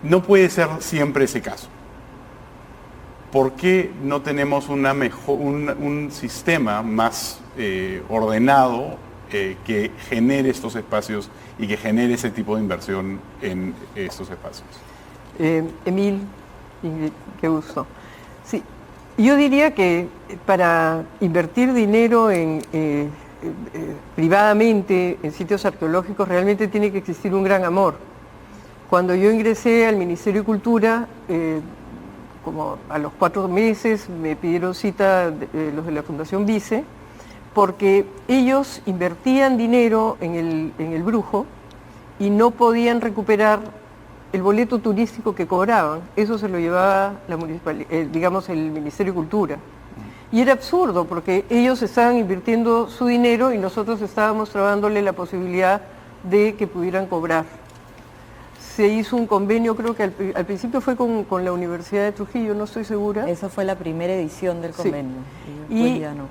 no puede ser siempre ese caso. ¿Por qué no tenemos un sistema más ordenado que genere estos espacios y que genere ese tipo de inversión en estos espacios? Emil, Ingrid, qué gusto. Sí, yo diría que para invertir dinero privadamente en sitios arqueológicos realmente tiene que existir un gran amor. Cuando yo ingresé al Ministerio de Cultura, como a los 4 meses me pidieron cita los de la Fundación Vice, porque ellos invertían dinero en el Brujo y no podían recuperar el boleto turístico que cobraban. Eso se lo llevaba la digamos el Ministerio de Cultura. Y era absurdo porque ellos estaban invirtiendo su dinero y nosotros estábamos trabándole la posibilidad de que pudieran cobrar. Se hizo un convenio, creo que al principio fue con la Universidad de Trujillo, no estoy segura. Esa fue la primera edición del convenio. Sí. Y ya no.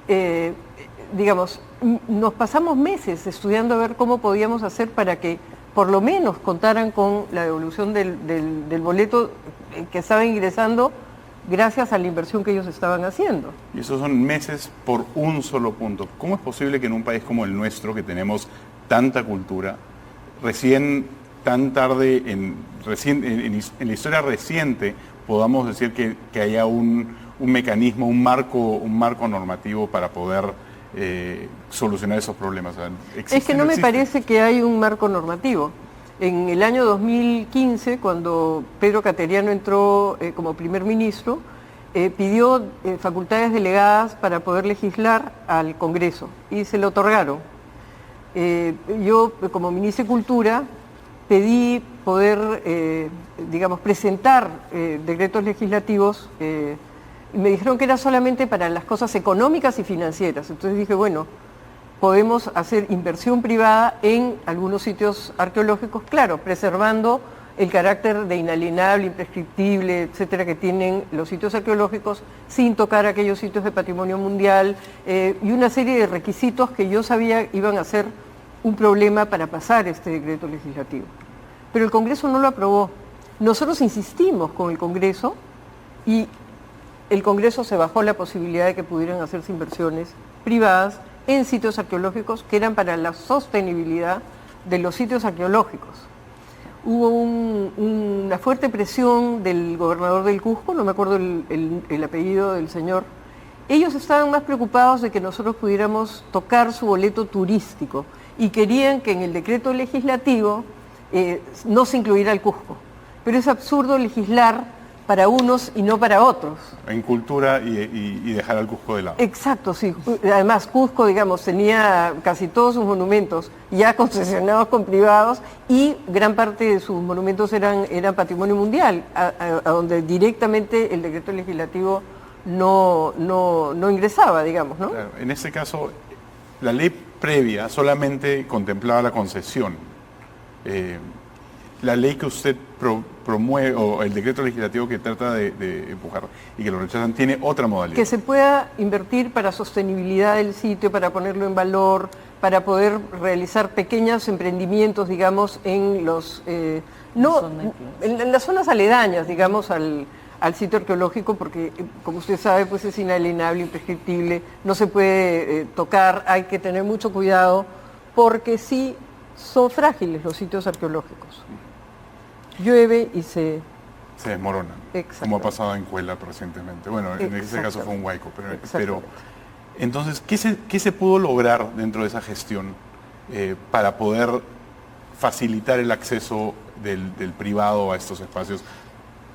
Digamos, nos pasamos meses estudiando a ver cómo podíamos hacer para que por lo menos contaran con la devolución del boleto que estaba ingresando gracias a la inversión que ellos estaban haciendo. Y esos son meses por un solo punto. ¿Cómo es posible que en un país como el nuestro, que tenemos tanta cultura, tan tarde en la historia reciente, podamos decir que haya un mecanismo, un marco normativo para poder solucionar esos problemas? Es que no me parece que hay un marco normativo. En el año 2015, cuando Pedro Cateriano entró como primer ministro, pidió facultades delegadas para poder legislar al Congreso y se le otorgaron. Yo, como ministra de Cultura, pedí poder, digamos, presentar decretos legislativos y me dijeron que era solamente para las cosas económicas y financieras. Entonces dije, bueno, podemos hacer inversión privada en algunos sitios arqueológicos, claro, preservando el carácter de inalienable, imprescriptible, etcétera, que tienen los sitios arqueológicos, sin tocar aquellos sitios de patrimonio mundial, y una serie de requisitos que yo sabía iban a ser un problema para pasar este decreto legislativo. Pero el Congreso no lo aprobó. Nosotros insistimos con el Congreso y el Congreso se bajó la posibilidad de que pudieran hacerse inversiones privadas en sitios arqueológicos que eran para la sostenibilidad de los sitios arqueológicos. Hubo una fuerte presión del gobernador del Cusco, no me acuerdo el apellido del señor. Ellos estaban más preocupados de que nosotros pudiéramos tocar su boleto turístico y querían que en el decreto legislativo no se incluyera el Cusco. Pero es absurdo legislar para unos y no para otros. En cultura y dejar al Cusco de lado. Exacto, sí. Además, Cusco, digamos, tenía casi todos sus monumentos ya concesionados con privados y gran parte de sus monumentos eran patrimonio mundial, a donde directamente el decreto legislativo no ingresaba, digamos, ¿no? Claro, en este caso, la ley previa solamente contemplaba la concesión. La ley que usted promueve, o el decreto legislativo que trata de empujar y que lo rechazan, tiene otra modalidad. Que se pueda invertir para sostenibilidad del sitio, para ponerlo en valor, para poder realizar pequeños emprendimientos, digamos, en las zonas aledañas, digamos, al sitio arqueológico, porque, como usted sabe, pues es inalienable, imprescriptible, no se puede tocar, hay que tener mucho cuidado, porque sí son frágiles los sitios arqueológicos. Llueve y se desmoronan, como ha pasado en Cuela recientemente. Bueno, en ese caso fue un huaico, pero entonces, ¿qué se pudo lograr dentro de esa gestión para poder facilitar el acceso del privado a estos espacios,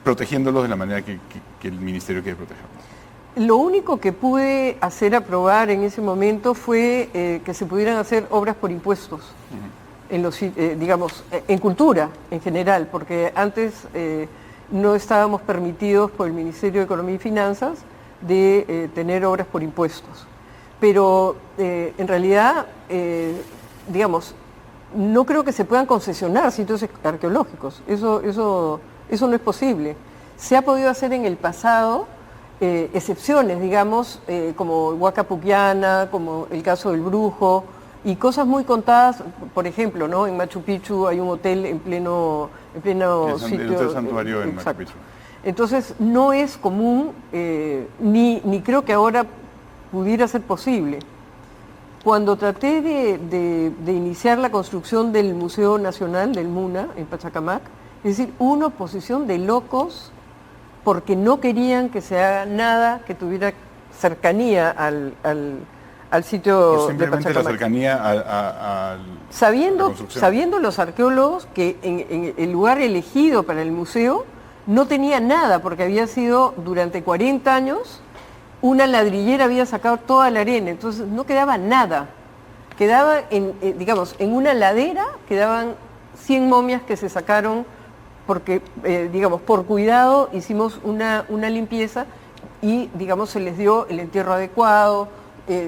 protegiéndolos de la manera que el Ministerio quiere protegerlos? Lo único que pude hacer aprobar en ese momento fue que se pudieran hacer obras por impuestos. En digamos, en cultura en general, porque antes no estábamos permitidos por el Ministerio de Economía y Finanzas de tener obras por impuestos. Pero en realidad, digamos, no creo que se puedan concesionar sitios arqueológicos. Eso no es posible. Se ha podido hacer en el pasado excepciones, digamos, como Huaca Pucllana, como el caso del Brujo, Y cosas muy contadas, por ejemplo, ¿no? En Machu Picchu hay un hotel en pleno sitio. El Hotel Santuario en Machu exacto. Picchu. Entonces, no es común, ni creo que ahora pudiera ser posible. Cuando traté de iniciar la construcción del Museo Nacional del MUNA en Pachacamac, es decir, una oposición de locos porque no querían que se haga nada que tuviera cercanía al sitio Por simplemente de la Pachacamac. cercanía a la Sabiendo construcción. los arqueólogos que en el lugar elegido para el museo no tenía nada, porque había sido durante 40 años, una ladrillera había sacado toda la arena, entonces no quedaba nada. Quedaba, digamos, en una ladera quedaban 100 momias que se sacaron porque, digamos, por cuidado hicimos una limpieza y, digamos, se les dio el entierro adecuado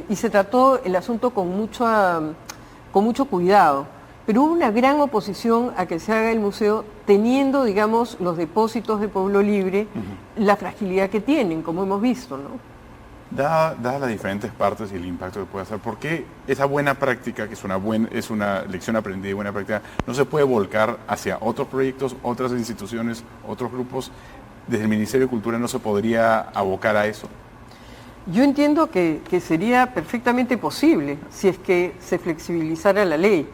y se trató el asunto con mucho cuidado. Pero hubo una gran oposición a que se haga el museo teniendo, digamos, los depósitos de Pueblo Libre, la fragilidad que tienen, como hemos visto, ¿no? Dadas las diferentes partes y el impacto que puede hacer, ¿por qué esa buena práctica, que es una lección aprendida y buena práctica, no se puede volcar hacia otros proyectos, otras instituciones, otros grupos? Desde el Ministerio de Cultura no se podría abocar a eso. Yo entiendo que sería perfectamente posible si es que se flexibilizara la ley,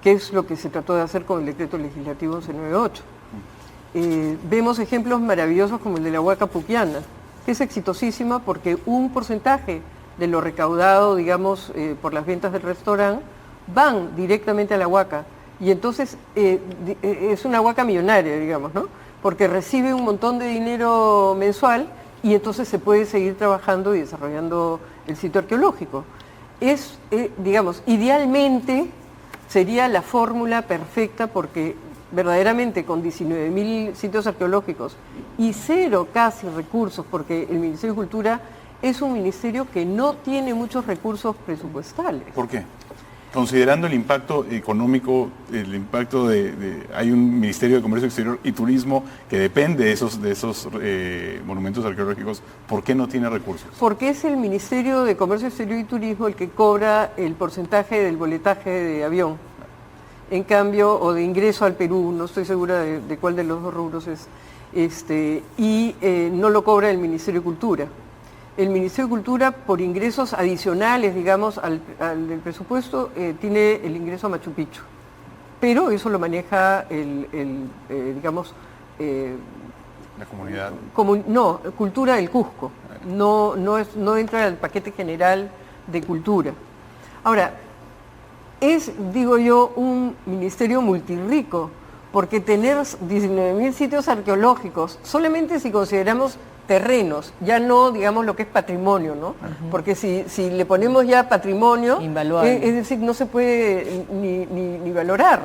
que es lo que se trató de hacer con el decreto legislativo 1198. Vemos ejemplos maravillosos como el de la Huaca Puquiana, que es exitosísima porque un porcentaje de lo recaudado, digamos, por las ventas del restaurante, van directamente a la Huaca. Y entonces es una Huaca millonaria, digamos, ¿no? Porque recibe un montón de dinero mensual y entonces se puede seguir trabajando y desarrollando el sitio arqueológico. Digamos, idealmente sería la fórmula perfecta porque verdaderamente con 19.000 sitios arqueológicos y cero casi recursos, porque el Ministerio de Cultura es un ministerio que no tiene muchos recursos presupuestales. ¿Por qué? Considerando el impacto económico, el impacto hay un Ministerio de Comercio Exterior y Turismo que depende de esos monumentos arqueológicos, ¿por qué no tiene recursos? Porque es el Ministerio de Comercio Exterior y Turismo el que cobra el porcentaje del boletaje de avión. En cambio, o de ingreso al Perú, no estoy segura de cuál de los dos rubros es, no lo cobra el Ministerio de Cultura. El Ministerio de Cultura, por ingresos adicionales, digamos, al del presupuesto, tiene el ingreso a Machu Picchu. Pero eso lo maneja La comunidad. Cultura del Cusco. No entra al paquete general de cultura. Ahora, es, digo yo, un ministerio multirrico, porque tener 19.000 sitios arqueológicos, solamente si consideramos terrenos, ya no digamos lo que es patrimonio, ¿no? Porque si le ponemos ya patrimonio, es decir, no se puede ni valorar.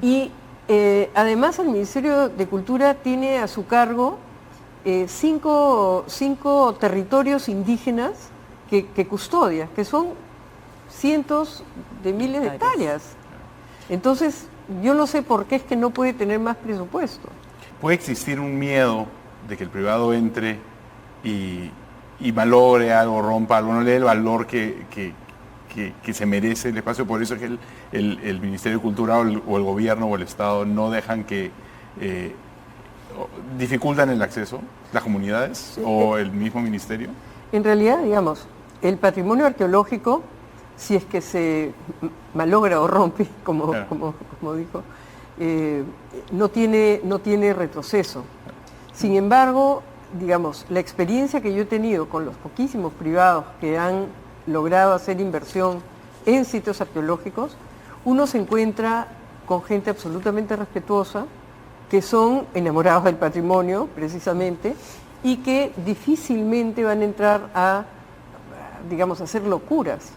Y además el Ministerio de Cultura tiene a su cargo 5 territorios indígenas que custodia, que son cientos de miles de hectáreas. Entonces, yo no sé por qué es que no puede tener más presupuesto. ¿Puede existir un miedo de que el privado entre y valore algo, rompa algo, no le dé el valor que se merece el espacio? Por eso es que el Ministerio de Cultura o el gobierno o el Estado no dejan que dificultan el acceso, las comunidades o el mismo ministerio. En realidad, digamos, el patrimonio arqueológico, si es que se malogra o rompe, como dijo, no tiene retroceso. Sin embargo, digamos, la experiencia que yo he tenido con los poquísimos privados que han logrado hacer inversión en sitios arqueológicos, uno se encuentra con gente absolutamente respetuosa, que son enamorados del patrimonio, precisamente, y que difícilmente van a entrar a, digamos, a hacer locuras.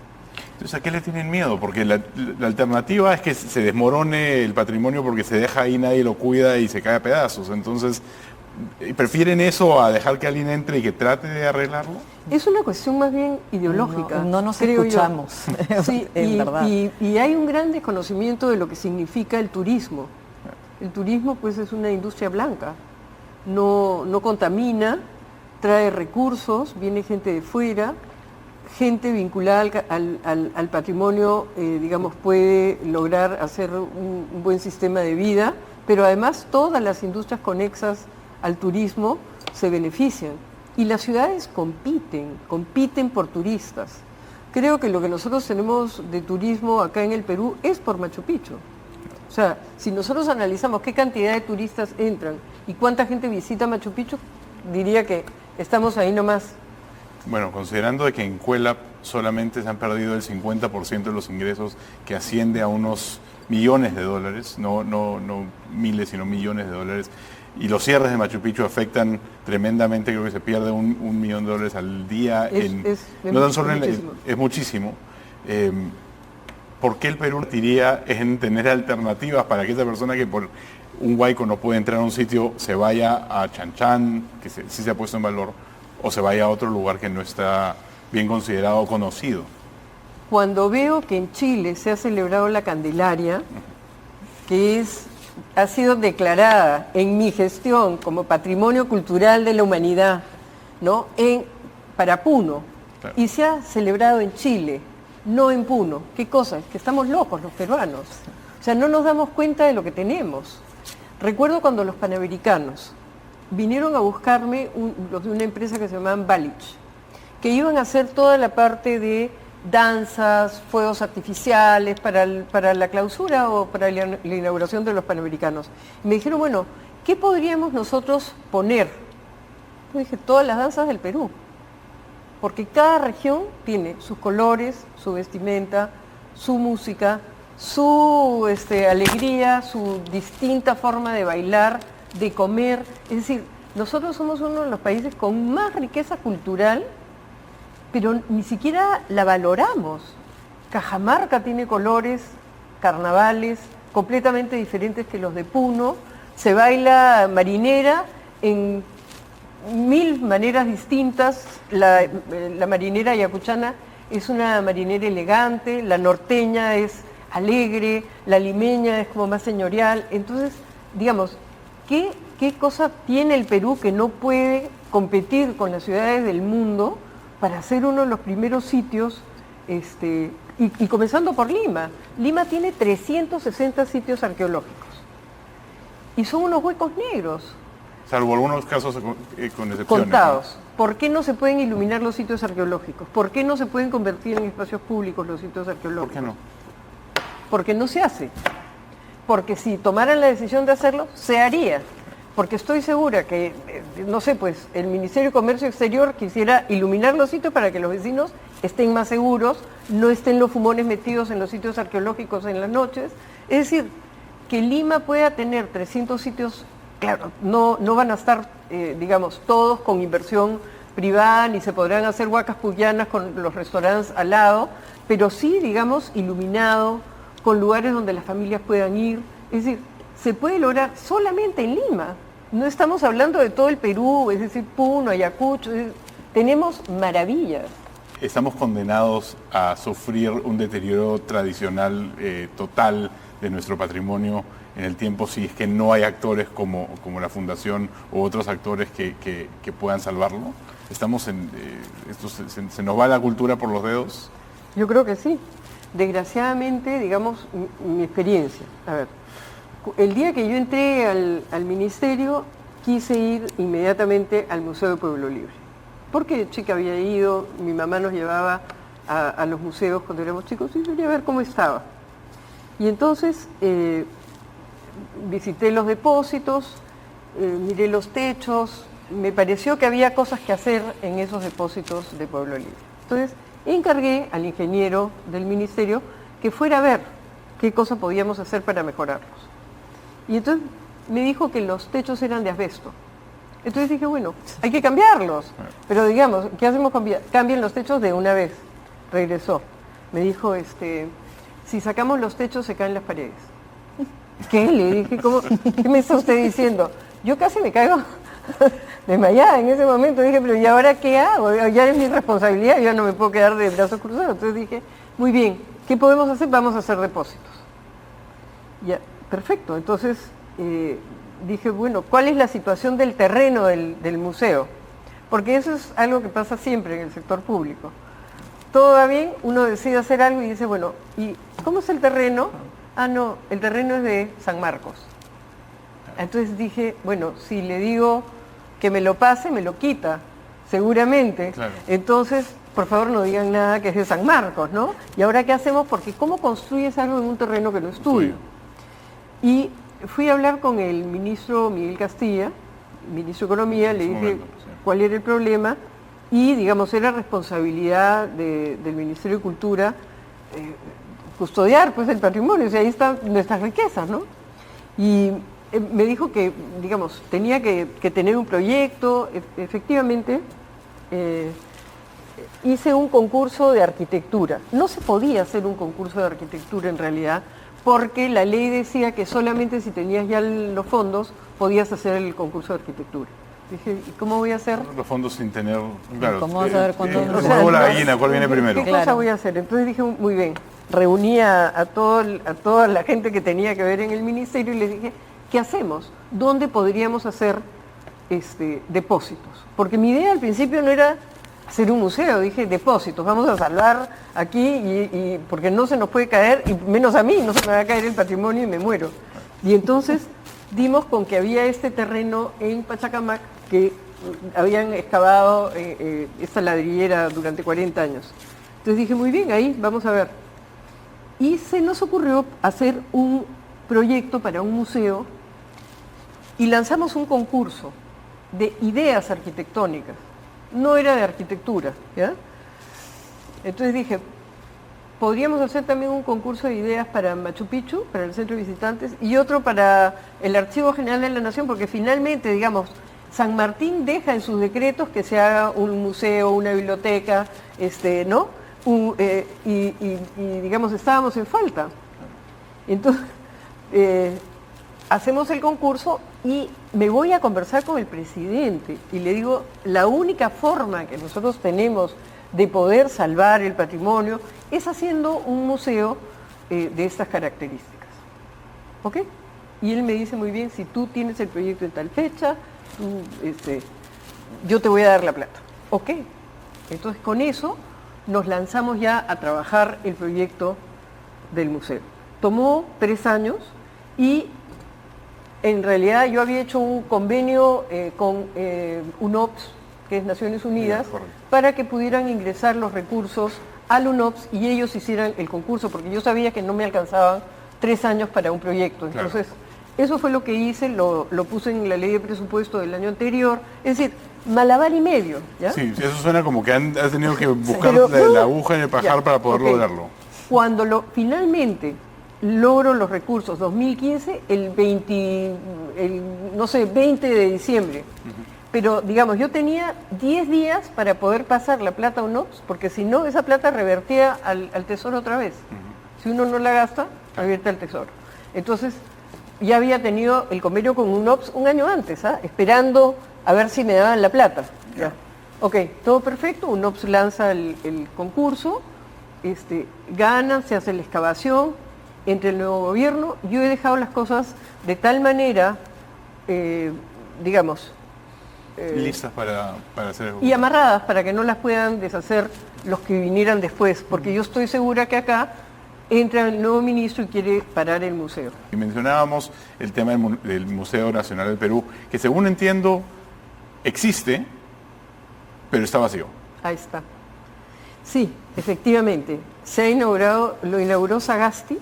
Entonces, ¿a qué le tienen miedo? Porque la alternativa es que se desmorone el patrimonio porque se deja ahí, nadie lo cuida y se cae a pedazos. Entonces, ¿prefieren eso a dejar que alguien entre y que trate de arreglarlo? Es una cuestión más bien ideológica. No nos creo escuchamos, sí, en verdad. Y hay un gran desconocimiento de lo que significa el turismo. El turismo, pues, es una industria blanca. No contamina, trae recursos, viene gente de fuera, gente vinculada al patrimonio, digamos, puede lograr hacer un buen sistema de vida, pero además todas las industrias conexas al turismo se benefician. Y las ciudades compiten por turistas. Creo que lo que nosotros tenemos de turismo acá en el Perú es por Machu Picchu. O sea, si nosotros analizamos qué cantidad de turistas entran y cuánta gente visita Machu Picchu, diría que estamos ahí nomás. Bueno, considerando de que en Cuelap solamente se han perdido el 50% de los ingresos, que asciende a unos millones de dólares, no miles, sino millones de dólares, y los cierres de Machu Picchu afectan tremendamente, creo que se pierde un millón de dólares al día. No tan solo es muchísimo. ¿Por qué el Perú invertiría en tener alternativas para que esa persona que por un huaico no puede entrar a un sitio se vaya a Chan Chan, que sí se ha puesto en valor, o se vaya a otro lugar que no está bien considerado o conocido? Cuando veo que en Chile se ha celebrado la Candelaria, que ha sido declarada en mi gestión como Patrimonio Cultural de la Humanidad, ¿no? Para Puno, claro, y se ha celebrado en Chile, no en Puno. ¿Qué cosa? Es que estamos locos los peruanos. O sea, no nos damos cuenta de lo que tenemos. Recuerdo cuando los panamericanos vinieron a buscarme los de una empresa que se llamaban Balich, que iban a hacer toda la parte de danzas, fuegos artificiales para la clausura o para la inauguración de los Panamericanos. Y me dijeron, bueno, ¿qué podríamos nosotros poner? Yo dije, todas las danzas del Perú, porque cada región tiene sus colores, su vestimenta, su música, su alegría, su distinta forma de bailar, de comer. Es decir, nosotros somos uno de los países con más riqueza cultural, pero ni siquiera la valoramos. Cajamarca tiene colores, carnavales completamente diferentes que los de Puno, se baila marinera en 1000 maneras distintas. La marinera ayacuchana es una marinera elegante, la norteña es alegre, la limeña es como más señorial. Entonces, digamos, ¿qué cosa tiene el Perú que no puede competir con las ciudades del mundo para ser uno de los primeros sitios, y comenzando por Lima? Lima tiene 360 sitios arqueológicos y son unos huecos negros. Salvo algunos casos con excepciones. Contados. ¿No? ¿Por qué no se pueden iluminar los sitios arqueológicos? ¿Por qué no se pueden convertir en espacios públicos los sitios arqueológicos? ¿Por qué no? Porque no se hace. Porque si tomaran la decisión de hacerlo, se haría. Porque estoy segura que, no sé, pues el Ministerio de Comercio Exterior quisiera iluminar los sitios para que los vecinos estén más seguros, no estén los fumones metidos en los sitios arqueológicos en las noches. Es decir, que Lima pueda tener 300 sitios, claro, no van a estar, digamos, todos con inversión privada, ni se podrán hacer huacas puyanas con los restaurantes al lado, pero sí, digamos, iluminado, con lugares donde las familias puedan ir. Es decir, se puede lograr solamente en Lima. No estamos hablando de todo el Perú, es decir, Puno, Ayacucho. Tenemos maravillas. Estamos condenados a sufrir un deterioro tradicional total de nuestro patrimonio en el tiempo si es que no hay actores como la Fundación u otros actores que puedan salvarlo. Estamos ¿se nos va la cultura por los dedos? Yo creo que sí. Desgraciadamente, digamos, mi experiencia. A ver, el día que yo entré al ministerio, quise ir inmediatamente al Museo de Pueblo Libre. Porque chica había ido, mi mamá nos llevaba a los museos cuando éramos chicos y quería ver cómo estaba. Y entonces visité los depósitos, miré los techos, me pareció que había cosas que hacer en esos depósitos de Pueblo Libre. Entonces encargué al ingeniero del ministerio que fuera a ver qué cosa podíamos hacer para mejorarlos. Y entonces me dijo que los techos eran de asbesto. Entonces dije, bueno, hay que cambiarlos. Pero digamos, ¿qué hacemos? Cambien los techos de una vez. Regresó. Me dijo, si sacamos los techos se caen las paredes. ¿Qué? Le dije, ¿qué me está usted diciendo? Yo casi me caigo desmayada en ese momento. Dije, pero ¿y ahora qué hago? Ya es mi responsabilidad, yo no me puedo quedar de brazos cruzados. Entonces dije, muy bien, ¿qué podemos hacer? Vamos a hacer depósitos. Ya, perfecto. Entonces dije, bueno, ¿cuál es la situación del terreno del museo? Porque eso es algo que pasa siempre en el sector público. todo va bien, uno decide hacer algo y dice, bueno, ¿y cómo es el terreno? Ah, no, el terreno es de San Marcos. Entonces dije, bueno, si le digo que me lo pase, me lo quita, seguramente. Claro. Entonces, por favor, no digan nada que es de San Marcos, ¿no? ¿Y ahora qué hacemos? Porque ¿cómo construyes algo en un terreno que no es tuyo? Y fui a hablar con el ministro Miguel Castilla, ministro de Economía, le dije cuál era el problema y, digamos, era responsabilidad del Ministerio de Cultura custodiar pues el patrimonio, o sea, ahí están nuestras riquezas, ¿no? Y me dijo que, digamos, tenía que tener un proyecto. Efectivamente, hice un concurso de arquitectura. No se podía hacer un concurso de arquitectura en realidad, porque la ley decía que solamente si tenías ya los fondos podías hacer el concurso de arquitectura. Dije, ¿y cómo voy a hacer? Los fondos sin tener... Claro, ¿Cómo vas a ver cuánto? o sea, la gallina, ¿cuál viene primero? ¿Qué cosa voy a hacer? Entonces dije, muy bien, reuní a toda la gente que tenía que ver en el ministerio y les dije, ¿qué hacemos? ¿Dónde podríamos hacer depósitos? Porque mi idea al principio no era hacer un museo, dije depósitos, vamos a salvar aquí y porque no se nos puede caer, y menos a mí, no se me va a caer el patrimonio y me muero. Y entonces dimos con que había este terreno en Pachacamac que habían excavado esta ladrillera durante 40 años. Entonces dije, muy bien, ahí vamos a ver. Y se nos ocurrió hacer un proyecto para un museo y lanzamos un concurso de ideas arquitectónicas. No era de arquitectura, ¿ya? Entonces dije, podríamos hacer también un concurso de ideas para Machu Picchu, para el centro de visitantes, y otro para el Archivo General de la Nación, porque finalmente, digamos, San Martín deja en sus decretos que se haga un museo, una biblioteca, ¿no? Y digamos, estábamos en falta. Entonces, hacemos el concurso y me voy a conversar con el presidente y le digo, la única forma que nosotros tenemos de poder salvar el patrimonio es haciendo un museo de estas características. ¿Ok? Y él me dice, muy bien, si tú tienes el proyecto en tal fecha, yo te voy a dar la plata. ¿Ok? Entonces con eso nos lanzamos ya a trabajar el proyecto del museo. Tomó 3 años y en realidad yo había hecho un convenio con UNOPS, que es Naciones Unidas, para que pudieran ingresar los recursos al UNOPS y ellos hicieran el concurso, porque yo sabía que no me alcanzaban 3 años para un proyecto. Entonces, eso fue lo que hice, lo puse en la ley de presupuesto del año anterior, es decir, malabar y medio, ¿ya? Sí, eso suena como que has tenido que buscar la aguja en el pajar para poder lograrlo. Cuando finalmente logro los recursos, 2015, el 20 de diciembre. Pero, digamos, yo tenía 10 días para poder pasar la plata a UNOPS, porque si no, esa plata revertía al tesoro otra vez. Si uno no la gasta, revierte al tesoro. Entonces, ya había tenido el convenio con UNOPS un año antes, esperando a ver si me daban la plata. Ya. Ok, todo perfecto, UNOPS lanza el concurso, gana, se hace la excavación, entre el nuevo gobierno. Yo he dejado las cosas de tal manera, digamos... listas para hacer... Y amarradas para que no las puedan deshacer los que vinieran después, porque yo estoy segura que acá entra el nuevo ministro y quiere parar el museo. Y mencionábamos el tema del Museo Nacional del Perú, que según entiendo existe, pero está vacío. Ahí está. Sí, efectivamente. Se ha inaugurado, lo inauguró Sagasti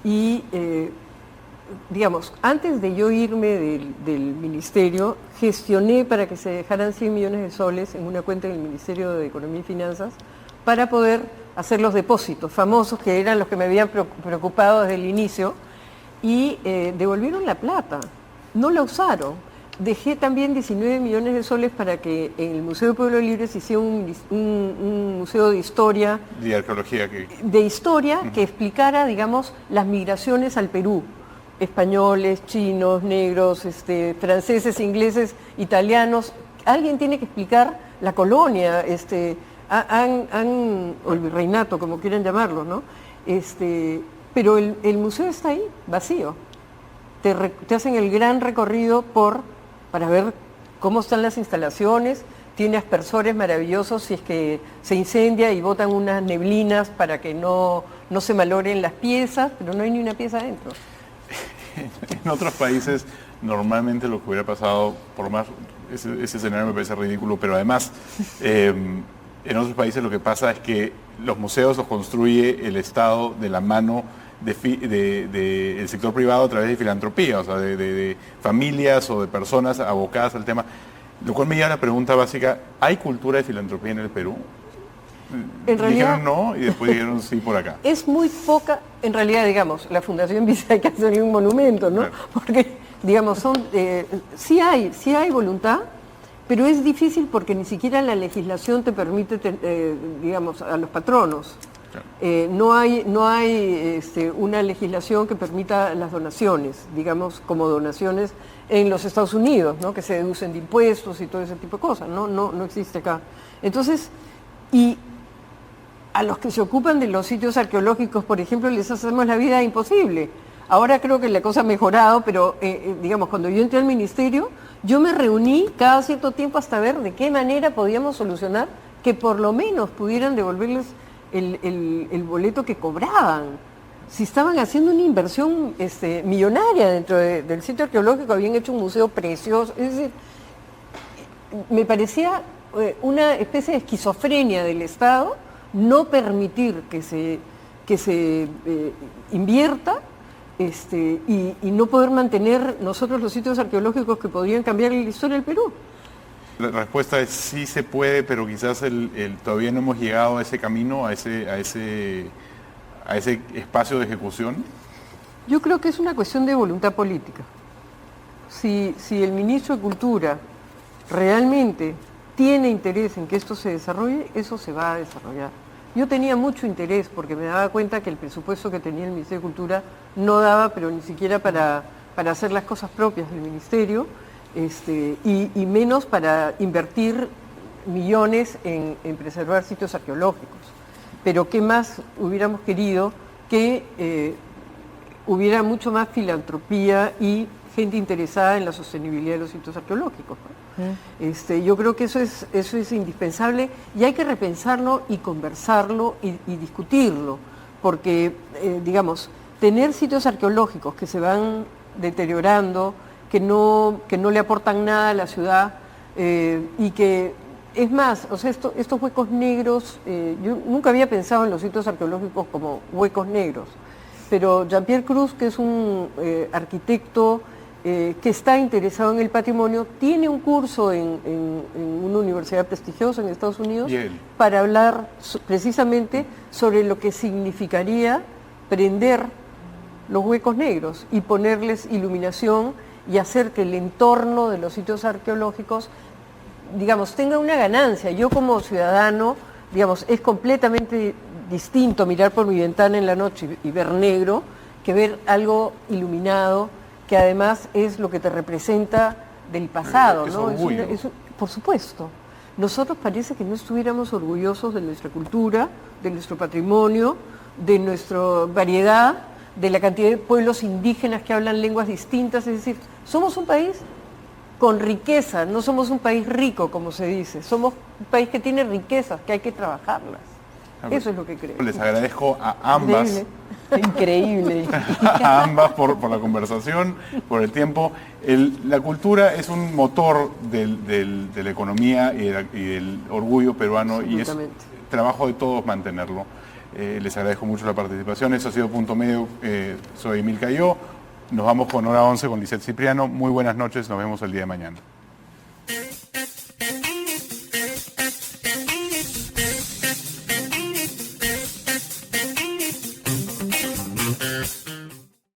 y... digamos, antes de yo irme del ministerio, gestioné para que se dejaran 100 millones de soles en una cuenta del Ministerio de Economía y Finanzas para poder hacer los depósitos famosos, que eran los que me habían preocupado desde el inicio, y devolvieron la plata, no la usaron. Dejé también 19 millones de soles para que en el Museo del Pueblo Libre se hiciera un museo de historia. De arqueología. De historia que explicara, digamos, las migraciones al Perú. Españoles, chinos, negros, franceses, ingleses, italianos. Alguien tiene que explicar la colonia, o el virreinato, como quieran llamarlo, ¿no? Pero el museo está ahí, vacío. Te hacen el gran recorrido para ver cómo están las instalaciones, tiene aspersores maravillosos si es que se incendia y botan unas neblinas para que no se malogren las piezas, pero no hay ni una pieza adentro. En otros países normalmente lo que hubiera pasado, por más, ese escenario me parece ridículo, pero además en otros países lo que pasa es que los museos los construye el Estado de la mano del sector privado a través de filantropía, o sea, de familias o de personas abocadas al tema. Lo cual me lleva a la pregunta básica, ¿hay cultura de filantropía en el Perú? En realidad, dijeron no y después dijeron sí por acá. Es muy poca, en realidad, digamos, la Fundación Visa hay que hacer un monumento, ¿no? Claro. Porque, digamos, sí hay voluntad, pero es difícil porque ni siquiera la legislación te permite, digamos, a los patronos. Claro. No hay una legislación que permita las donaciones, digamos, como donaciones en los Estados Unidos, ¿no? Que se deducen de impuestos y todo ese tipo de cosas, no existe acá. Entonces, y a los que se ocupan de los sitios arqueológicos, por ejemplo, les hacemos la vida imposible. Ahora creo que la cosa ha mejorado, pero digamos, cuando yo entré al ministerio, yo me reuní cada cierto tiempo hasta ver de qué manera podíamos solucionar que por lo menos pudieran devolverles el boleto que cobraban. Si estaban haciendo una inversión millonaria dentro del sitio arqueológico, habían hecho un museo precioso. Es decir, me parecía una especie de esquizofrenia del Estado no permitir que se invierta y no poder mantener nosotros los sitios arqueológicos que podrían cambiar la historia del Perú. La respuesta es sí se puede, pero quizás todavía no hemos llegado a ese camino, a ese espacio de ejecución. Yo creo que es una cuestión de voluntad política. Si el ministro de Cultura realmente tiene interés en que esto se desarrolle, eso se va a desarrollar. Yo tenía mucho interés porque me daba cuenta que el presupuesto que tenía el Ministerio de Cultura no daba, pero ni siquiera para hacer las cosas propias del Ministerio, y menos para invertir millones en preservar sitios arqueológicos. Pero ¿qué más hubiéramos querido? Que hubiera mucho más filantropía y gente interesada en la sostenibilidad de los sitios arqueológicos, ¿no? Yo creo que eso es indispensable y hay que repensarlo y conversarlo y discutirlo, porque, digamos, tener sitios arqueológicos que se van deteriorando, que no le aportan nada a la ciudad y que, es más, o sea, estos huecos negros, yo nunca había pensado en los sitios arqueológicos como huecos negros, pero Jean-Pierre Cruz, que es un arquitecto que está interesado en el patrimonio, tiene un curso en una universidad prestigiosa en Estados Unidos para hablar precisamente sobre lo que significaría prender los huecos negros y ponerles iluminación y hacer que el entorno de los sitios arqueológicos, digamos, tenga una ganancia. Yo como ciudadano, digamos, es completamente distinto mirar por mi ventana en la noche y ver negro que ver algo iluminado, que además es lo que te representa del pasado, ¿no? Por supuesto. Nosotros parece que no estuviéramos orgullosos de nuestra cultura, de nuestro patrimonio, de nuestra variedad, de la cantidad de pueblos indígenas que hablan lenguas distintas. Es decir, somos un país con riqueza, no somos un país rico, como se dice. Somos un país que tiene riquezas, que hay que trabajarlas. Eso es lo que creo. Les agradezco a ambas. Increíble. A ambas por la conversación, por el tiempo. La cultura es un motor de la economía y del orgullo peruano y es trabajo de todos mantenerlo. Les agradezco mucho la participación. Eso ha sido Punto Medio. Soy Emil Cayó. Nos vamos con Hora 11 con Lisette Cipriano. Muy buenas noches. Nos vemos el día de mañana.